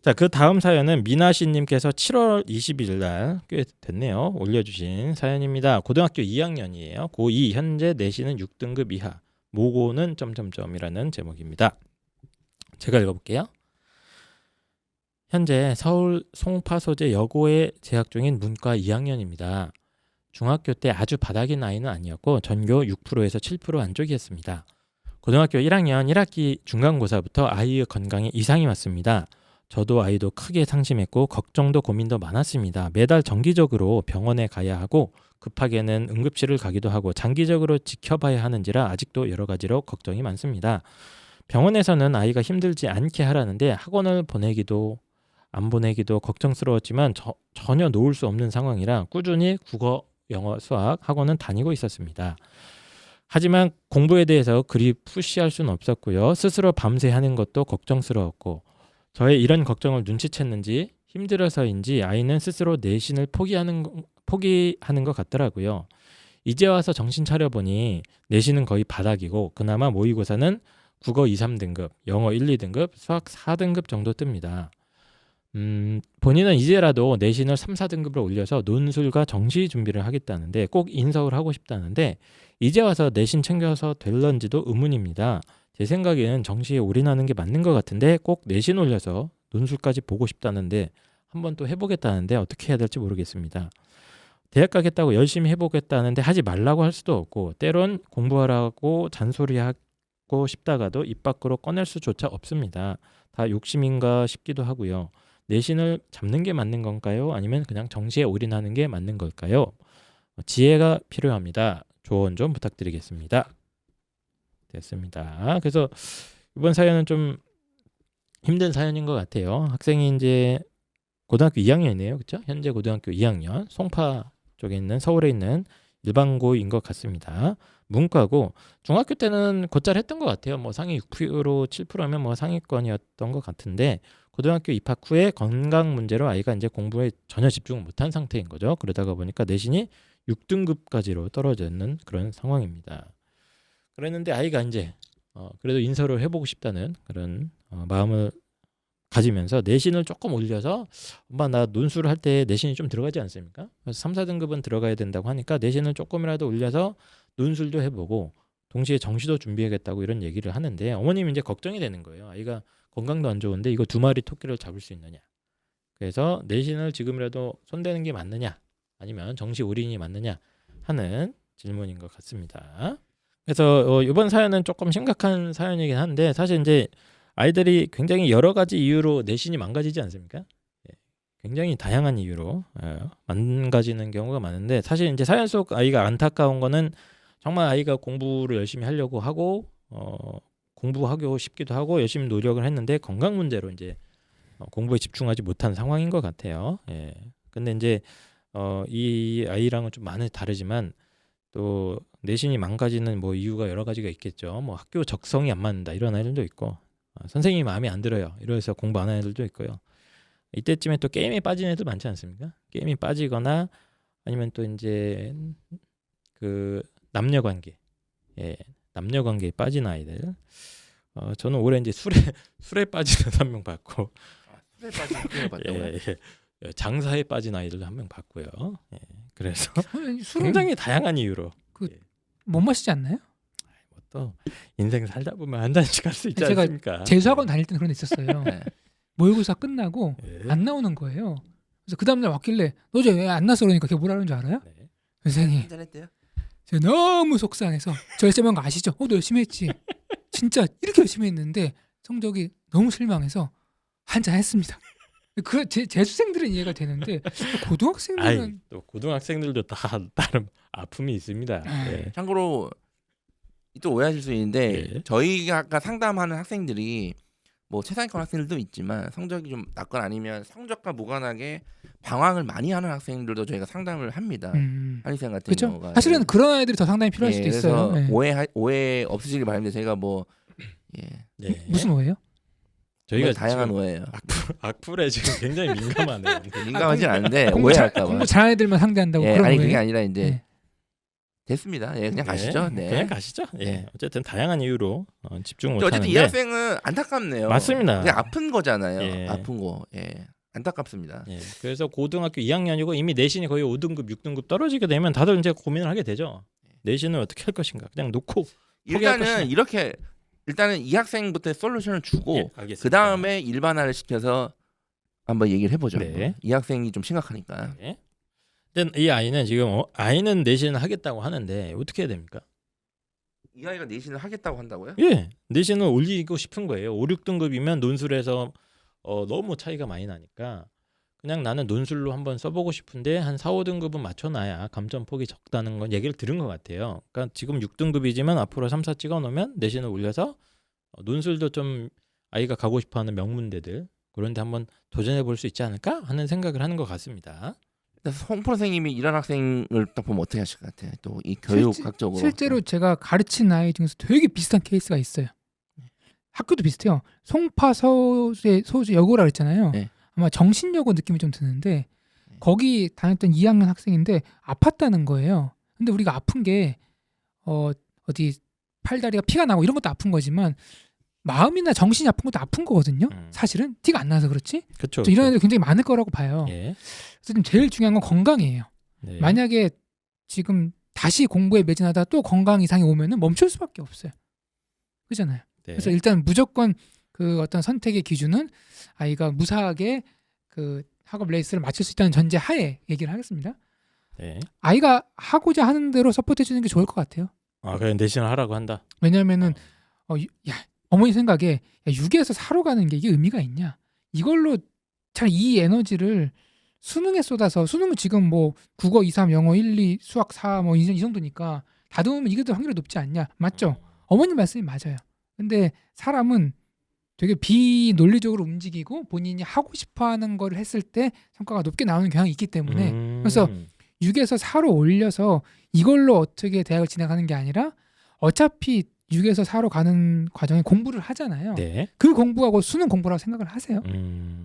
자, 그 다음 사연은 미나씨님께서 7월 20일 날 꽤 됐네요. 올려주신 사연입니다. 고등학교 2학년이에요. 고2 현재 내신은 6등급 이하. 모고는 점점점이라는 제목입니다. 제가 읽어볼게요. 현재 서울 송파소재 여고에 재학 중인 문과 2학년입니다. 중학교 때 아주 바닥인 아이는 아니었고 전교 6%에서 7% 안쪽이었습니다. 고등학교 1학년 1학기 중간고사부터 아이의 건강에 이상이 왔습니다. 저도 아이도 크게 상심했고 걱정도 고민도 많았습니다. 매달 정기적으로 병원에 가야 하고 급하게는 응급실을 가기도 하고 장기적으로 지켜봐야 하는지라 아직도 여러 가지로 걱정이 많습니다. 병원에서는 아이가 힘들지 않게 하라는데 학원을 보내기도 안 보내기도 걱정스러웠지만 전혀 놓을 수 없는 상황이라 꾸준히 국어, 영어, 수학 학원은 다니고 있었습니다. 하지만 공부에 대해서 그리 푸시할 수는 없었고요. 스스로 밤새 하는 것도 걱정스러웠고 저의 이런 걱정을 눈치챘는지 힘들어서인지 아이는 스스로 내신을 포기하는 것 같더라고요. 이제 와서 정신 차려보니 내신은 거의 바닥이고 그나마 모의고사는 국어 2, 3등급, 영어 1, 2등급, 수학 4등급 정도 뜹니다. 본인은 이제라도 내신을 3, 4등급을 올려서 논술과 정시 준비를 하겠다는데 꼭 인서울 하고 싶다는데 이제 와서 내신 챙겨서 될런지도 의문입니다. 제 생각에는 정시에 올인하는 게 맞는 것 같은데 꼭 내신 올려서 논술까지 보고 싶다는데 한번 또 해보겠다는데 어떻게 해야 될지 모르겠습니다. 대학 가겠다고 열심히 해보겠다는데 하지 말라고 할 수도 없고 때론 공부하라고 잔소리하고 싶다가도 입 밖으로 꺼낼 수조차 없습니다. 다 욕심인가 싶기도 하고요. 내신을 잡는 게 맞는 건가요? 아니면 그냥 정시에 올인하는 게 맞는 걸까요? 지혜가 필요합니다. 조언 좀 부탁드리겠습니다. 됐습니다. 그래서 이번 사연은 좀 힘든 사연인 것 같아요. 학생이 이제 고등학교 2학년이네요. 그렇죠? 현재 고등학교 2학년 송파 쪽에 있는 서울에 있는 일반고인 것 같습니다. 문과고 중학교 때는 곧잘 했던 것 같아요. 뭐 상위 6% 7%면 뭐 상위권이었던 것 같은데 고등학교 입학 후에 건강 문제로 아이가 이제 공부에 전혀 집중을 못한 상태인 거죠. 그러다가 보니까 내신이 6등급까지로 떨어지는 그런 상황입니다. 그랬는데 아이가 이제 그래도 인서를 해보고 싶다는 그런 마음을 가지면서 내신을 조금 올려서 엄마 나 논술을 할 때 내신이 좀 들어가지 않습니까? 그래서 3, 4등급은 들어가야 된다고 하니까 내신을 조금이라도 올려서 논술도 해보고 동시에 정시도 준비하겠다고 이런 얘기를 하는데 어머님이 이제 걱정이 되는 거예요. 아이가 건강도 안 좋은데 이거 2마리 토끼를 잡을 수 있느냐. 그래서 내신을 지금이라도 손대는 게 맞느냐 아니면 정시 올인이 맞느냐 하는 질문인 것 같습니다. 그래서 이번 사연은 조금 심각한 사연이긴 한데 사실 이제 아이들이 굉장히 여러 가지 이유로 내신이 망가지지 않습니까? 굉장히 다양한 이유로 망가지는 경우가 많은데 사실 이제 사연 속 아이가 안타까운 거는 정말 아이가 공부를 열심히 하려고 하고 공부하고 싶기도 하고 열심히 노력을 했는데 건강 문제로 이제 공부에 집중하지 못한 상황인 것 같아요. 예. 근데 이제 이 아이랑은 좀 많이 다르지만 또 내신이 망가지는 뭐 이유가 여러 가지가 있겠죠. 뭐 학교 적성이 안 맞는다 이런 아이들도 있고 선생님이 마음에 안 들어요 이러면서 공부 안 하는 애들도 있고요. 이때쯤에 또 게임에 빠지는 애들 많지 않습니까? 게임이 빠지거나 아니면 또 이제 그 남녀관계, 남녀관계에 빠진 아이들. 저는 올해 이제 술에 빠지는 한 명 봤고, 술에 빠진 학생을 봤다고요? 장사에 빠진 아이들도 한 명 봤고요. 그래서 술은 굉장히 다양한 이유로 못 마시지 않나요? 또 인생 살다 보면 한 잔씩 할 수 있지 제가 않습니까? 재수학원 다닐 때는 그런 데 있었어요. 네. 모의고사 끝나고 안 나오는 거예요. 그래서 그 다음날 왔길래 너 저 왜 안 났어 그러니까 걔 뭐라 그러는 줄 알아요? 네. 선생님 한잔했대요? 제가 너무 속상해서 저 열심히 한 거 아시죠? 너 열심히 했지? 진짜 이렇게 열심히 했는데 성적이 너무 실망해서 한잔 했습니다. 그 재수생들은 이해가 되는데 고등학생들은 또 고등학생들도 다 다른 아픔이 있습니다. 예. 참고로 또 오해하실 수 있는데 저희가 아까 상담하는 학생들이 뭐 최상위권 학생들도 있지만 성적이 좀 낮거나 아니면 성적과 무관하게 방황을 많이 하는 학생들도 저희가 상담을 합니다. 한의생 같은 그렇죠. 경우가 사실은 그런 아이들이 더 상당히 필요할 수도 있어요. 그래서 오해 없으시길 바랍니다. 제가 뭐 무슨 오해요? 저희가 다양한 오해예요. 악플에 지금 굉장히 민감하네요. 민감하진 않은데 오해할까 봐. 공부 잘하는 애들만 상대한다고 그런 아니 오해. 그게 아니라 이제 됐습니다. 예, 그냥 가시죠. 네. 그냥 가시죠. 예, 어쨌든 다양한 이유로 집중 못 어쨌든 이 하는데 학생은 안타깝네요. 맞습니다. 그냥 아픈 거잖아요. 예. 아픈 거. 예. 안타깝습니다. 예, 그래서 고등학교 2학년이고 이미 내신이 거의 5등급, 6등급 떨어지게 되면 다들 이제 고민을 하게 되죠. 내신을 어떻게 할 것인가. 그냥 놓고 포기할 것이냐. 일단은 이렇게 일단은 이 학생부터 솔루션을 주고 예, 알겠습니다. 그 다음에 일반화를 시켜서 한번 얘기를 해보죠. 네. 이 학생이 좀 심각하니까. 네. 근데 이 아이는 지금 아이는 내신을 하겠다고 하는데 어떻게 해야 됩니까? 이 아이가 내신을 하겠다고 한다고요? 예, 내신을 올리고 싶은 거예요. 5, 6등급이면 논술에서 너무 차이가 많이 나니까 그냥 나는 논술로 한번 써보고 싶은데 한 4, 5등급은 맞춰놔야 감점폭이 적다는 건 얘기를 들은 것 같아요. 그러니까 지금 6등급이지만 앞으로 3, 4 찍어놓으면 내신을 올려서 논술도 좀 아이가 가고 싶어하는 명문대들 그런데 한번 도전해 볼 수 있지 않을까 하는 생각을 하는 것 같습니다. 홍 선생님이 이런 학생을 딱 보면 어떻게 하실 것 같아요? 또 이 교육학적으로 실제로 제가 가르친 아이 중에서 되게 비슷한 케이스가 있어요. 학교도 비슷해요. 송파 서재 여고라 그랬잖아요. 네. 아마 정신여고 느낌이 좀 드는데 거기 다녔던 2학년 학생인데 아팠다는 거예요. 근데 우리가 아픈 게 어디 팔다리가 피가 나고 이런 것도 아픈 거지만 마음이나 정신이 아픈 것도 아픈 거거든요. 사실은 티가 안 나서 그렇지. 그렇죠. 이런 애들 굉장히 많을 거라고 봐요. 예. 그래서 좀 제일 중요한 건 건강이에요. 네. 만약에 지금 다시 공부에 매진하다 또 건강 이상이 오면은 멈출 수밖에 없어요. 그렇잖아요. 네. 그래서 일단 무조건 그 어떤 선택의 기준은 아이가 무사하게 그 학업 레이스를 마칠 수 있다는 전제 하에 얘기를 하겠습니다. 네. 아이가 하고자 하는 대로 서포트해 주는 게 좋을 것 같아요. 아, 그냥 내신을 하라고 한다. 왜냐하면은 어머니 생각에 6에서 4로 가는 게 이게 의미가 있냐? 이걸로 잘 이 에너지를 수능에 쏟아서 수능은 지금 뭐 국어 2, 3, 영어 1, 2, 수학 4 뭐 이 정도니까 다듬으면 이게 더 확률이 높지 않냐? 맞죠? 어머님 말씀이 맞아요. 근데 사람은 되게 비논리적으로 움직이고 본인이 하고 싶어하는 걸 했을 때 성과가 높게 나오는 경향이 있기 때문에 그래서 6에서 4로 올려서 이걸로 어떻게 대학을 진학하는 게 아니라 어차피 6에서 4로 가는 과정에 공부를 하잖아요. 네. 그 공부하고 수능 공부라고 생각을 하세요.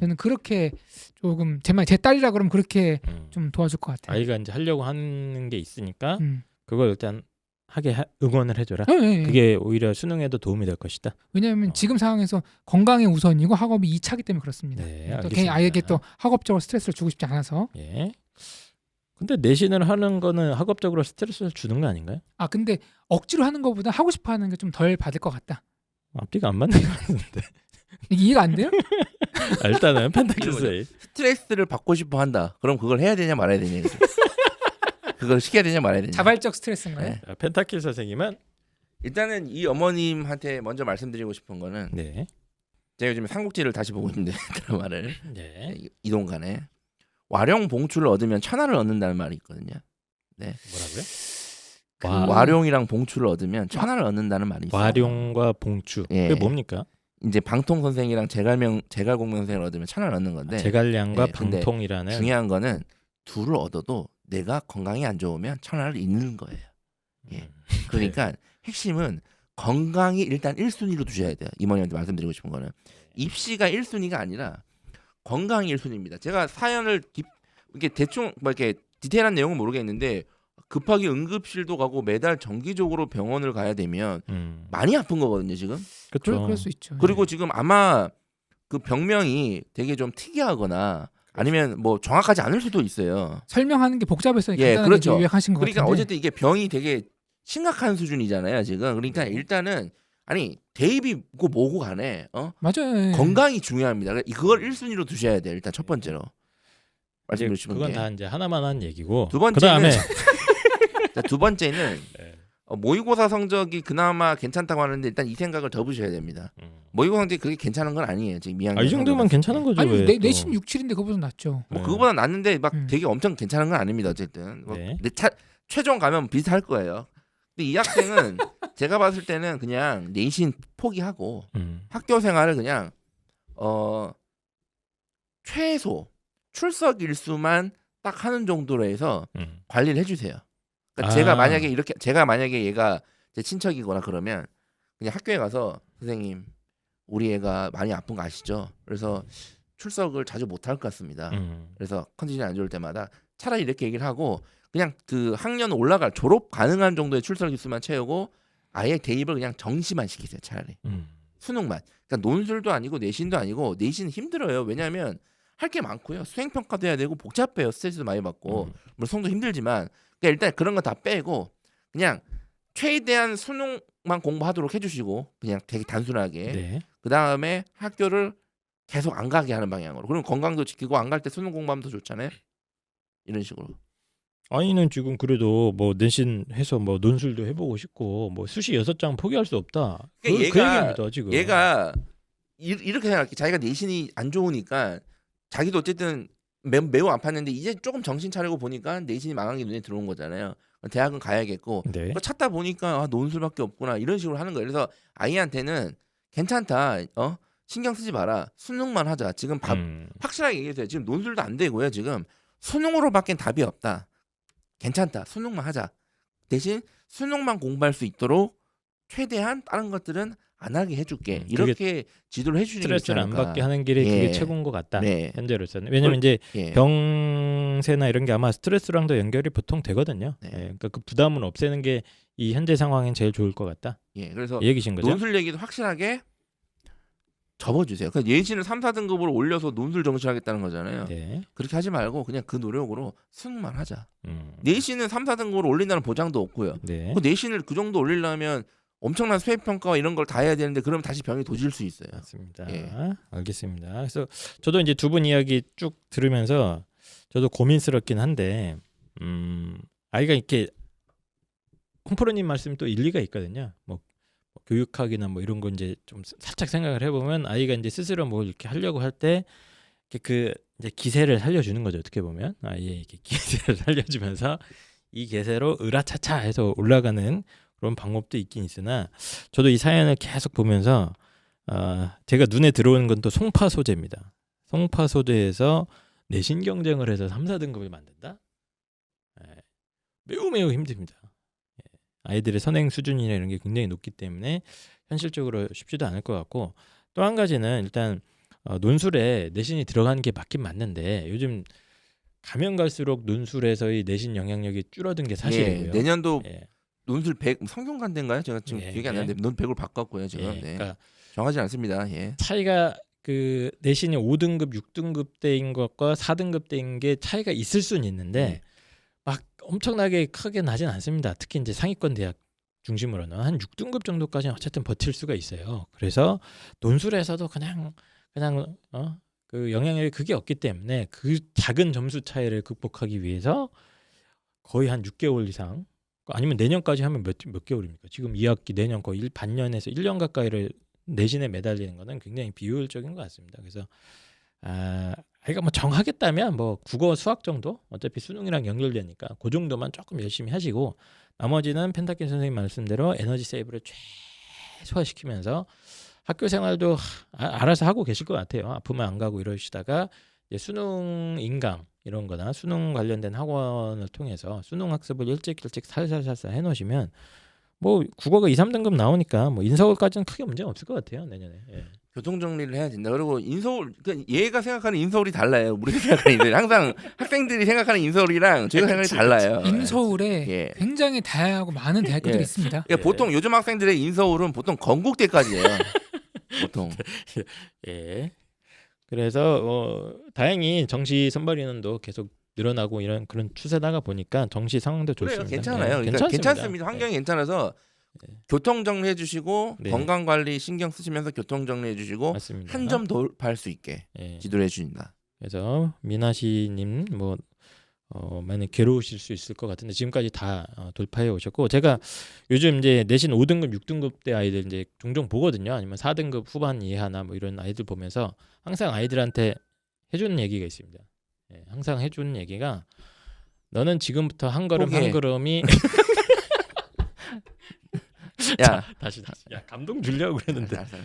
저는 그렇게 조금 제 딸이라 그러면 그렇게 좀 도와줄 것 같아요. 아이가 이제 하려고 하는 게 있으니까 음. 그걸 일단 하게 응원을 해줘라. 예. 그게 오히려 수능에도 도움이 될 것이다. 왜냐하면 지금 상황에서 건강이 우선이고 학업이 2차기 때문에 그렇습니다. 네, 또 알겠습니다. 괜히 아이에게 또 학업적으로 스트레스를 주고 싶지 않아서. 예. 근데 내신을 하는 거는 학업적으로 스트레스를 주는 거 아닌가요? 아 근데 억지로 하는 것보다 하고 싶어 하는 게 좀 덜 받을 것 같다. 앞뒤가 안 맞는 거 같은데. 이게 이해가 안 돼요? 일단은 펜타키스. 스트레스를 받고 싶어 한다. 그럼 그걸 해야 되냐 말아야 되냐. 그걸 시켜야 되냐 말아야 되냐. 자발적 스트레스인가요? 네. 펜타킬 선생님은 일단은 이 어머님한테 먼저 말씀드리고 싶은 거는 네. 제가 요즘 삼국지를 다시 보고 있는데 드라마를 네. 이동간에 와룡 봉출을 얻으면 천하를 얻는다는 말이 있거든요. 네. 뭐라고요? 그 와- 와룡이랑 봉출을 얻으면 천하를 얻는다는 말이 있어요. 와룡과 봉추. 예. 그게 뭡니까? 이제 방통 선생이랑 제갈공명 선생을 얻으면 천하를 얻는 건데 제갈량과 예, 근데 방통이라는 중요한 거는 둘을 얻어도 내가 건강이 안 좋으면 천하를 잃는 거예요. 예. 그러니까 핵심은 건강이 일단 1순위로 두셔야 돼요. 이모님한테 말씀드리고 싶은 거는 입시가 1순위가 아니라 건강이 1순위입니다. 제가 사연을 이렇게 대충 뭐 이렇게 디테일한 내용은 모르겠는데 급하게 응급실도 가고 매달 정기적으로 병원을 가야 되면 많이 아픈 거거든요, 지금. 그렇죠. 그럴 수 있죠. 그리고 지금 아마 그 병명이 되게 좀 특이하거나 아니면 뭐 정확하지 않을 수도 있어요. 설명하는 게 복잡해서 예, 간단하게 그렇죠. 요약하신 것 그러니까 같은데. 어쨌든 이게 병이 되게 심각한 수준이잖아요, 지금. 그러니까 일단은 아니 대입이고 뭐고 간에 맞아요. 예. 건강이 중요합니다. 그걸 1순위로 두셔야 돼요. 일단 첫 번째로. 이제 말씀드리고 싶은 그건 게. 다 이제 하나만 한 얘기고. 두 번째는 그다음에 자, 두 번째는 네. 모의고사 성적이 그나마 괜찮다고 하는데 일단 이 생각을 더 보셔야 됩니다. 모의고사 성적이 그게 괜찮은 건 아니에요. 지금 2학년. 이 정도면 괜찮은 거죠. 아니 왜 내신 또. 6, 7인데 그거보다 낫죠. 뭐 그거보다 낫는데 막 음. 되게 엄청 괜찮은 건 아닙니다. 어쨌든. 뭐 네. 근데 최종 가면 비슷할 거예요. 근데 이 학생은 제가 봤을 때는 그냥 내신 포기하고 학교 생활을 그냥 최소 출석 일수만 딱 하는 정도로 해서 관리를 해주세요. 그러니까 제가 만약에 얘가 제 친척이거나 그러면 그냥 학교에 가서 선생님 우리 애가 많이 아픈 거 아시죠? 그래서 출석을 자주 못 할 것 같습니다. 그래서 컨디션이 안 좋을 때마다 차라리 이렇게 얘기를 하고 그냥 그 학년 올라갈 졸업 가능한 정도의 출석 일수만 채우고 아예 대입을 그냥 정시만 시키세요. 차라리 수능만. 그러니까 논술도 아니고 내신도 아니고 내신은 힘들어요. 왜냐하면 할 게 많고요. 수행 평가도 해야 되고 복잡해요. 스트레스도 많이 받고 물론 성도 힘들지만 그러니까 일단 그런 거 다 빼고 그냥 최대한 수능만 공부하도록 해주시고 그냥 되게 단순하게 네. 그 다음에 학교를 계속 안 가게 하는 방향으로. 그럼 건강도 지키고 안 갈 때 수능 공부하면 더 좋잖아요. 이런 식으로. 아이는 지금 그래도 뭐 내신 해서 뭐 논술도 해보고 싶고 뭐 수시 6장 포기할 수 없다. 그러니까 그 얘기입니다 지금. 얘가 이렇게 생각해. 자기가 내신이 안 좋으니까 자기도 어쨌든 매우 아팠는데 이제 조금 정신 차리고 보니까 내신이 망한 게 눈에 들어온 거잖아요. 대학은 가야겠고 네. 그거 찾다 보니까 아, 논술밖에 없구나 이런 식으로 하는 거예요. 그래서 아이한테는 괜찮다. 신경 쓰지 마라. 수능만 하자. 지금 확실하게 얘기해주세요. 지금 논술도 안 되고요. 지금 수능으로밖엔 답이 없다. 괜찮다. 수능만 하자. 대신 수능만 공부할 수 있도록 최대한 다른 것들은 안 하게 해줄게. 이렇게 지도를 해주는 게 스트레스를 안 있지 받게 않을까. 하는 길이 예. 그게 최고인 것 같다. 네. 현재로서는. 왜냐면 이제 예. 병세나 이런 게 아마 스트레스랑도 연결이 보통 되거든요. 네. 예. 그러니까 그 부담을 없애는 게 이 현재 상황엔 제일 좋을 것 같다. 예. 그래서 이 얘기신 거죠? 논술 얘기도 확실하게 접어주세요. 그러니까 예시는 3, 4등급으로 올려서 논술 정시하겠다는 거잖아요. 네. 그렇게 하지 말고 그냥 그 노력으로 수능만 하자. 음. 내신은 3, 4등급으로 올린다는 보장도 없고요. 네. 그 내신을 그 정도 올리려면 엄청난 수행평가와 이런 걸 다 해야 되는데 그러면 다시 병이 도질 수 있어요. 맞습니다. 예. 알겠습니다. 그래서 저도 이제 두 분 이야기 쭉 들으면서 저도 고민스럽긴 한데 아이가 이렇게 홈프로님 말씀 또 일리가 있거든요. 뭐 교육학이나 뭐 이런 거 이제 좀 살짝 생각을 해보면 아이가 이제 스스로 뭐 이렇게 하려고 할 때 그 이제 기세를 살려주는 거죠. 어떻게 보면 아이의 이렇게 기세를 살려주면서 이 기세로 으라차차 해서 올라가는 그런 방법도 있긴 있으나 저도 이 사연을 계속 보면서 제가 눈에 들어오는 건 또 송파 소재입니다. 송파 소재에서 내신 경쟁을 해서 3, 4등급을 만든다? 매우 힘듭니다. 아이들의 선행 수준이나 이런 게 굉장히 높기 때문에 현실적으로 쉽지도 않을 것 같고 또 한 가지는 일단 논술에 내신이 들어가는 게 맞긴 맞는데 요즘 가면 갈수록 논술에서의 내신 영향력이 줄어든 게 사실이고요. 예, 내년도 예. 논술 100 성균관대인가요? 제가 지금 예, 기억이 안 예. 나는데 논 100으로 바꿨고요 지금. 예, 네. 그러니까 정하지 않습니다. 예. 차이가 그 내신이 5등급, 6등급 대인 것과 4등급 대인 게 차이가 있을 수는 있는데 막 엄청나게 크게 나진 않습니다. 특히 이제 상위권 대학 중심으로는 한 6등급 정도까지는 어쨌든 버틸 수가 있어요. 그래서 논술에서도 그냥 그 영향력이 그게 없기 때문에 그 작은 점수 차이를 극복하기 위해서 거의 한 6개월 이상 아니면 내년까지 하면 몇 개월입니까? 지금 2학기 내년 거의 반년에서 1년 가까이를 내신에 매달리는 거는 굉장히 비효율적인 것 같습니다. 그래서 아이가 뭐 정하겠다면 뭐 국어 수학 정도 어차피 수능이랑 연결되니까 그 정도만 조금 열심히 하시고 나머지는 펜타킨 선생님 말씀대로 에너지 세이브를 최소화시키면서 학교 생활도 알아서 하고 계실 것 같아요. 아프면 안 가고 이러시다가 이제 수능 인강 이런 거나 수능 관련된 학원을 통해서 수능 학습을 일찍 살살 해놓으시면 뭐 국어가 2, 3등급 나오니까 뭐 인서울까지는 크게 문제는 없을 것 같아요. 내년에. 예. 교통 정리를 해야 된다. 그리고 인서울, 그러니까 얘가 생각하는 인서울이 달라요. 우리가 생각하는 인서울. 항상 학생들이 생각하는 인서울이랑 저희가 생각이 달라요. 인서울에 예. 굉장히 다양하고 많은 대학교들이 예. 있습니다. 그러니까 보통 요즘 학생들의 인서울은 보통 건국대까지예요. 보통. 예. 그래서 다행히 정시 선발 인원도 계속 늘어나고 이런 그런 추세다가 보니까 정시 상황도 그래요. 좋습니다. 괜찮아요. 예, 그러니까 괜찮습니다. 환경이 괜찮아서 네. 교통 정리해 주시고 네. 건강 관리 신경 쓰시면서 교통 정리해 주시고 맞습니다. 한 점 돌파할 수 있게 예. 지도를 해 주신다. 그래서 미나시님 뭐 많이 괴로우실 수 있을 것 같은데 지금까지 다 돌파해 오셨고 제가 요즘 이제 내신 5등급, 6등급 대 아이들 이제 종종 보거든요. 아니면 4등급 후반 이하나 뭐 이런 아이들 보면서 항상 아이들한테 해주는 얘기가 있습니다. 예, 항상 해주는 얘기가 너는 지금부터 한 걸음 포기해. 한 걸음이 야, 다시 야 감동 주려고 그랬는데 알았어.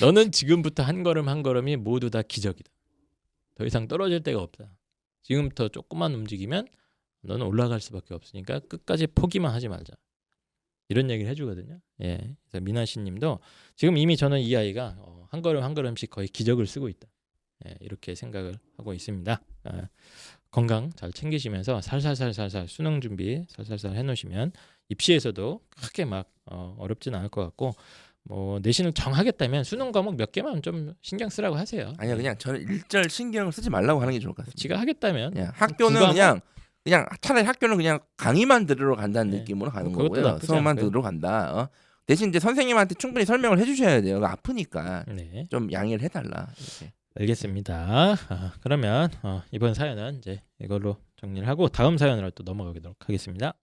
너는 지금부터 한 걸음 한 걸음이 모두 다 기적이다. 더 이상 떨어질 데가 없다. 지금부터 조금만 움직이면 너는 올라갈 수밖에 없으니까 끝까지 포기만 하지 말자. 이런 얘기를 해주거든요. 예, 그래서 미나씨님도 지금 이미 저는 이 아이가 한 걸음 한 걸음씩 거의 기적을 쓰고 있다. 예, 이렇게 생각을 하고 있습니다. 건강 잘 챙기시면서 살살살살살 수능 준비 살살살 해놓으시면 입시에서도 크게 막 어렵진 않을 것 같고 뭐 내신을 정하겠다면 수능 과목 몇 개만 좀 신경 쓰라고 하세요. 아니야 그냥 저는 일절 신경을 쓰지 말라고 하는 게 좋을 것 같습니다. 지가 하겠다면 그냥 학교는 두 과목? 그냥 차라리 학교는 그냥 강의만 들으러 간다는 네. 느낌으로 가는 그것도 거고요. 나쁘지 수업만 않고요. 들으러 간다. 대신 이제 선생님한테 충분히 설명을 해주셔야 돼요. 아프니까 네. 좀 양해를 해달라. 이렇게. 알겠습니다. 그러면 이번 사연은 이제 이걸로 정리를 하고 다음 사연으로 또 넘어가도록 하겠습니다.